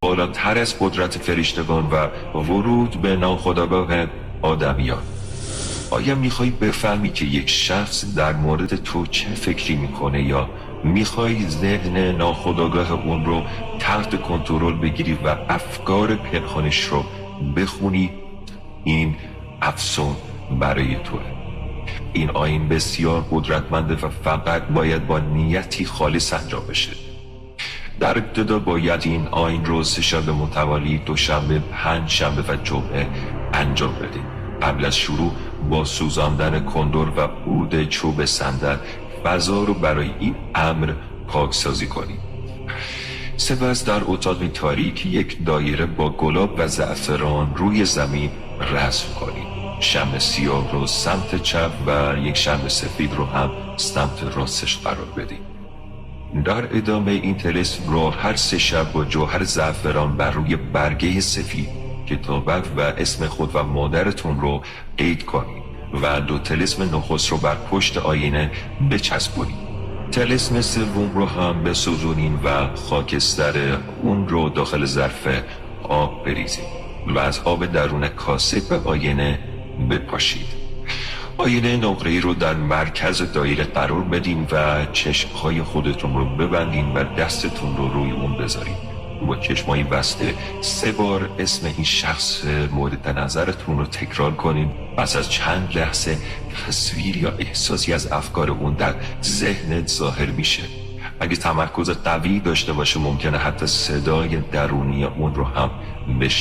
بالاتر از قدرت فرشتگان و ورود به ناخودآگاه آدمیان. آیا میخوای بفهمی که یک شخص در مورد تو چه فکری میکنه، یا میخوای ذهن ناخودآگاه اون رو تحت کنترل بگیری و افکار پنهانش رو بخونی؟ این افسون برای توه. این آیین بسیار قدرتمنده و فقط باید با نیتی خالص انجام بشه. در ابتدا باید این آیین رو 3 شب متوالی، 2 شنبه، 5 شنبه و جمعه انجام بدید. قبل از شروع با سوزاندن کندر و عود چوب صندل فضا رو برای این امر پاکسازی کنید. سپس در اتاق تاریک یک دایره با گلاب و زعفران روی زمین رسم کنید. شمع سیاه رو سمت چپ و یک شمع سفید رو هم سمت راستش قرار بدید. در ادامه این طلسم رو هر 3 شب با جوهر زعفران بر روی برگه سفید کتابت و اسم خود و مادرتون رو قید کنید و 2 طلسم نخست رو بر پشت آینه بچسبونید. طلسم سوم رو هم بسوزونین و خاکستر اون رو داخل ظرف آب بریزید و از آب درون کاسه به آینه بپاشید. آینه نقره‌ای رو در مرکز دایره قرار بدین و چشمهای خودتون رو ببندین و دستتون رو روی اون بذارین. با چشمایی بسته 3 بار اسم این شخص مورد نظرتون رو تکرار کنین. پس از چند لحظه تصویر یا احساسی از افکار اون در ذهنت ظاهر میشه. اگه تمرکز قوی داشته باشه ممکنه حتی صدای درونی اون رو هم بشنوی.